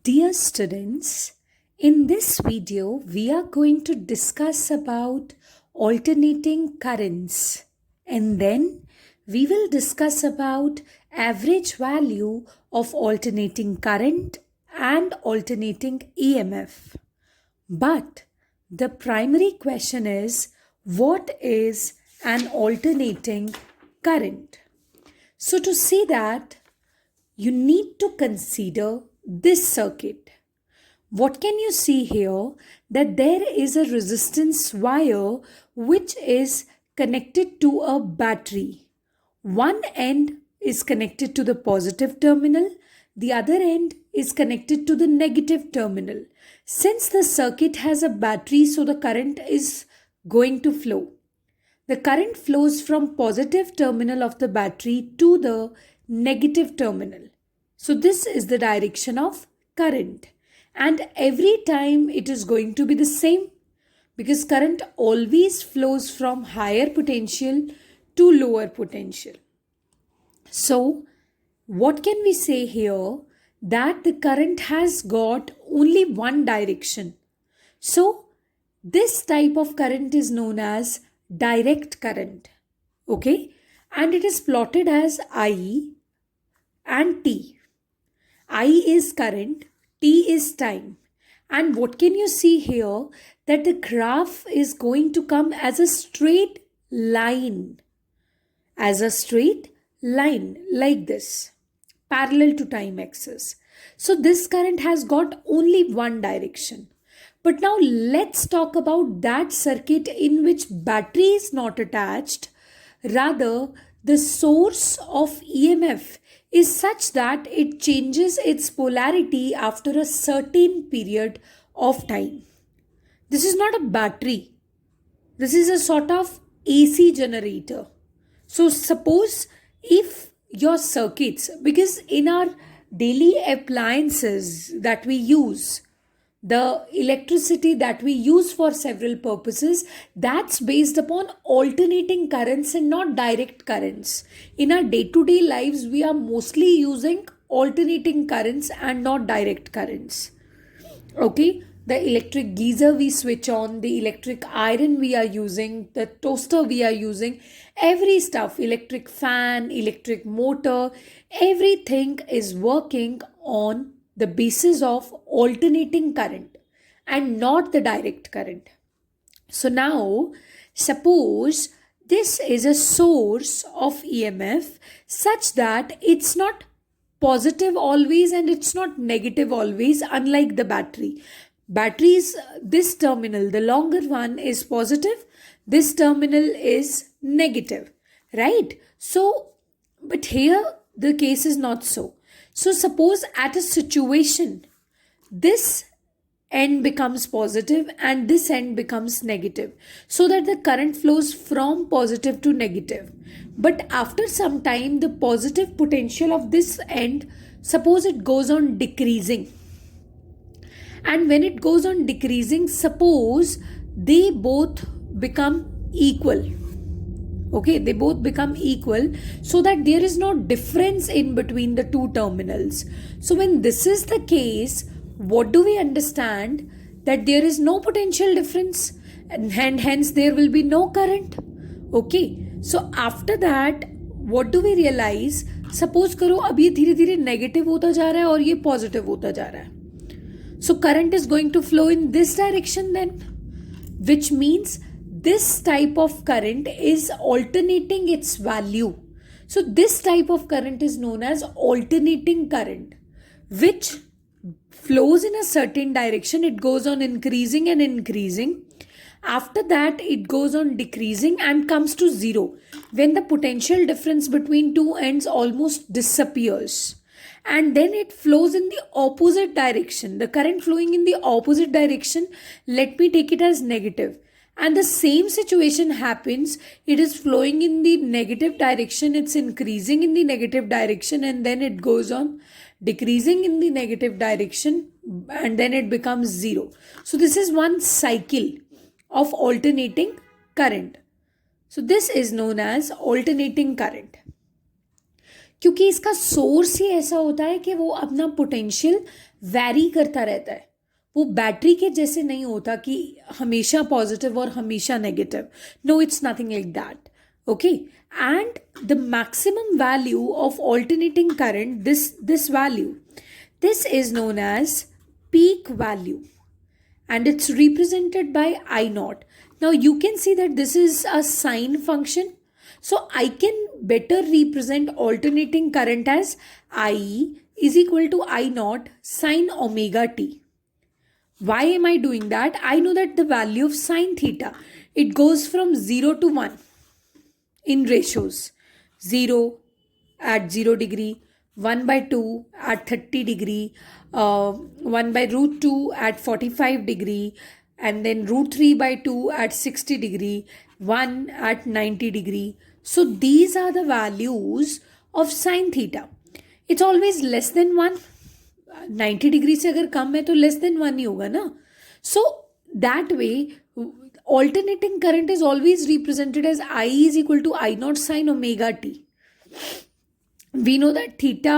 Dear students, in this video we are going to discuss about alternating currents and then we will discuss about average value of alternating current and alternating EMF. But the primary question is, what is an alternating current? So to see that, you need to consider this circuit. What can you see here? That there is a resistance wire which is connected to a battery. One end is connected to the positive terminal, the other end is connected to the negative terminal. Since the circuit has a battery, so the current is going to flow. The current flows from positive terminal of the battery to the negative terminal. So this is the direction of current. And every time it is going to be the same because current always flows from higher potential to lower potential. So what can we say here? That the current has got only one direction. So this type of current is known as direct current. Okay, and it is plotted as I and T. I is current, T is time. And what can you see here? That the graph is going to come as a straight line. As a straight line like this, parallel to time axis. So this current has got only one direction. But now let's talk about that circuit in which battery is not attached. Rather, the source of EMF is such that it changes its polarity after a certain period of time. This is not a battery. This is a sort of AC generator. So suppose if your circuits, because in our daily appliances that we use, the electricity that we use for several purposes, that's based upon alternating currents and not direct currents. In our day-to-day lives, we are mostly using alternating currents and not direct currents. Okay, the electric geyser we switch on, the electric iron we are using, the toaster we are using, every stuff, electric fan, electric motor, everything is working on the basis of alternating current and not the direct current. So now suppose this is a source of EMF such that it's not positive always and it's not negative always, unlike the battery. Batteries, this terminal, the longer one is positive, this terminal is negative, right? So, but here the case is not so. So suppose at a situation, this end becomes positive and this end becomes negative, so that the current flows from positive to negative. But after some time, the positive potential of this end, suppose it goes on decreasing. And when it goes on decreasing, suppose they both become equal. Okay, they both become equal so that there is no difference in between the two terminals. So when this is the case, what do we understand? That there is no potential difference and hence there will be no current. Okay, so after that, what do we realize? Suppose करो अब ये धीरे धीरे negative होता जा रहा है और ये पॉजिटिव होता जा रहा है. So current is going to flow in this direction then, which means this type of current is alternating its value. So this type of current is known as alternating current, which flows in a certain direction. It goes on increasing and increasing. After that, it goes on decreasing and comes to zero when the potential difference between two ends almost disappears. And then it flows in the opposite direction. The current flowing in the opposite direction, let me take it as negative. And the same situation happens. It is flowing in the negative direction. It's increasing in the negative direction and then it goes on decreasing in the negative direction and then it becomes zero. So this is one cycle of alternating current. So this is known as alternating current. क्योंकि इसका source ही ऐसा होता है कि वो अपना potential vary करता रहता है. वो बैटरी के जैसे नहीं होता कि हमेशा पॉजिटिव और हमेशा negative. No, it's nothing like that. Okay, and the maximum value of alternating current, this value, this is known as peak value, and it's represented by I naught. Now you can see that this is a sine function, so I can better represent alternating current as I is equal to I naught sine omega t. Why am I doing that? I know that the value of sine theta, it goes from 0 to 1 in ratios. 0 at 0 degree, 1 by 2 at 30 degree, 1 by root 2 at 45 degree, and then root 3 by 2 at 60 degree, 1 at 90 degree. So these are the values of sine theta. It's always less than 1. 90 degree से अगर कम है तो less than 1 ही होगा ना. So that way alternating current is always represented as I is equal to I naught sine omega t. We know that theta,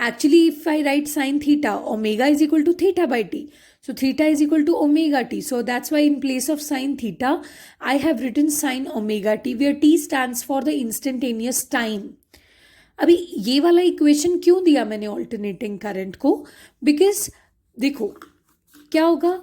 actually if I write sine theta, omega is equal to theta by t. So theta is equal to omega t. So that's why in place of sine theta, I have written sine omega t, where t stands for the instantaneous time. अभी ये वाला equation क्यों दिया मैंने alternating current को? Because देखो क्या होगा,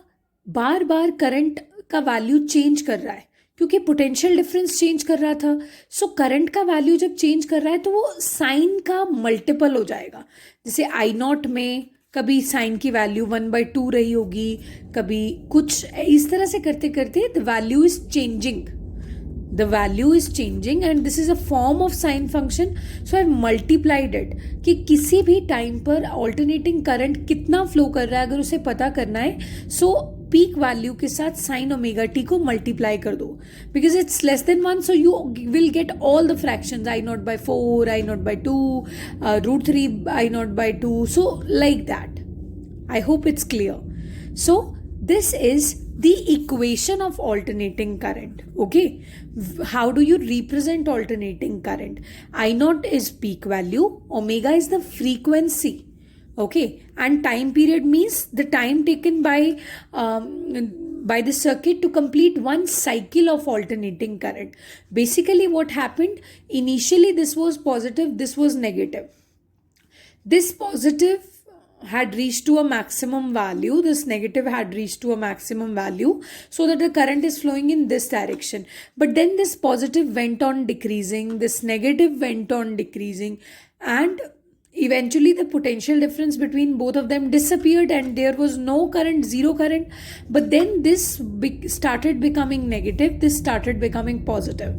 बार बार करंट का वैल्यू चेंज कर रहा है क्योंकि पोटेंशियल डिफरेंस चेंज कर रहा था. सो करंट का वैल्यू जब चेंज कर रहा है तो वो साइन का मल्टीपल हो जाएगा. जैसे आई नॉट में कभी साइन की वैल्यू 1/2 रही होगी, कभी कुछ इस तरह से करते करते the value is changing. The value is changing and this is a form of sine function. So I've multiplied it कि किसी भी टाइम पर alternating current कितना फ्लो कर रहा है अगर उसे पता करना है, so पीक वैल्यू के साथ साइन ओमेगा टी को मल्टीप्लाई कर दो. Because it's less than 1, so you will get all the fractions, I naught by 4, I naught by 2, root 3 I naught by 2, so like that. I hope it's clear. So this is the equation of alternating current. Okay, how do you represent alternating current? I naught is peak value, omega is the frequency. Okay, and time period means the time taken by the circuit to complete one cycle of alternating current. Basically what happened, initially this was positive, this was negative. This positive had reached to a maximum value, this negative had reached to a maximum value, so that the current is flowing in this direction. But then this positive went on decreasing, this negative went on decreasing, and eventually the potential difference between both of them disappeared and there was no current, zero current. But then this started becoming negative, this started becoming positive,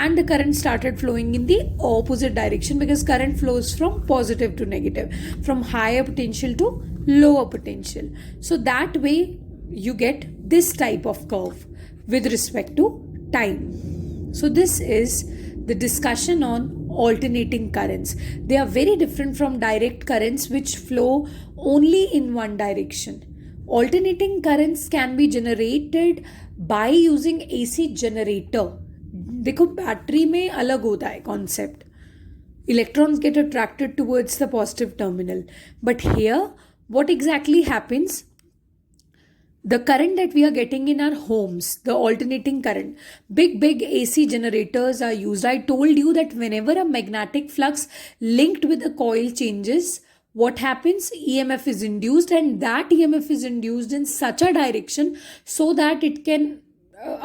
and the current started flowing in the opposite direction, because current flows from positive to negative, from higher potential to lower potential. So that way you get this type of curve with respect to time. So this is the discussion on alternating currents. They are very different from direct currents which flow only in one direction. Alternating currents can be generated by using AC generator. देखो battery में अलग होता है concept. Electrons get attracted towards the positive terminal. But here, what exactly happens? The current that we are getting in our homes, the alternating current, big AC generators are used. I told you that whenever a magnetic flux linked with a coil changes, what happens? EMF is induced, and that EMF is induced in such a direction so that it can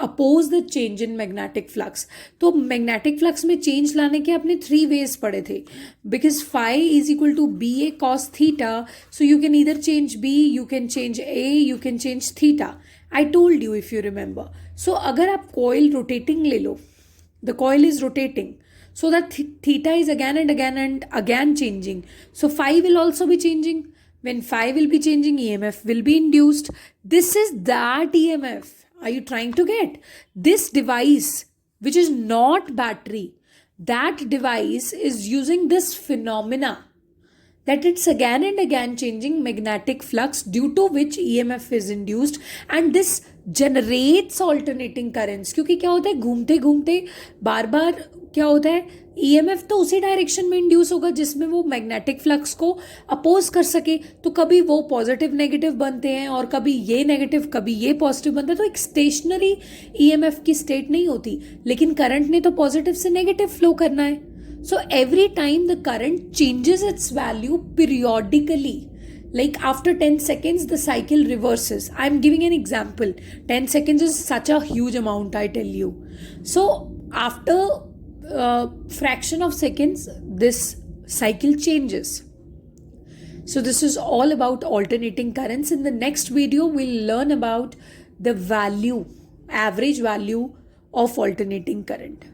oppose the change in magnetic flux. तो magnetic flux में change लाने के अपने 3 ways पड़े थे, because phi is equal to B A cos theta. So you can either change B, you can change A, you can change theta. I told you if you remember. So अगर आप coil rotating ले लो, the coil is rotating, so that theta is again and again and again changing. So phi will also be changing. When phi will be changing, EMF will be induced. This is that EMF. Are you trying to get? This device, which is not battery, that device is using this phenomena, that it's again and again changing magnetic flux, due to which EMF is induced, and this generates alternating currents. क्योंकि क्या होता है, घूमते घूमते बार बार क्या होता है, EMF तो उसी डायरेक्शन में इंड्यूस होगा जिसमें वो मैग्नेटिक फ्लक्स को अपोज कर सके, तो कभी वो पॉजिटिव नेगेटिव बनते हैं और कभी ये नेगेटिव कभी ये पॉजिटिव बनता है, तो एक स्टेशनरी ईएमएफ की स्टेट नहीं होती, लेकिन करंट ने तो पॉजिटिव से नेगेटिव फ्लो करना है। So every time the current changes it's value periodically, like after 10 seconds the cycle reverses. I'm giving an example. 10 seconds is such a huge amount, I tell you. So after fraction of seconds this cycle changes. So this is all about alternating currents. In the next video we'll learn about the value, average value of alternating current.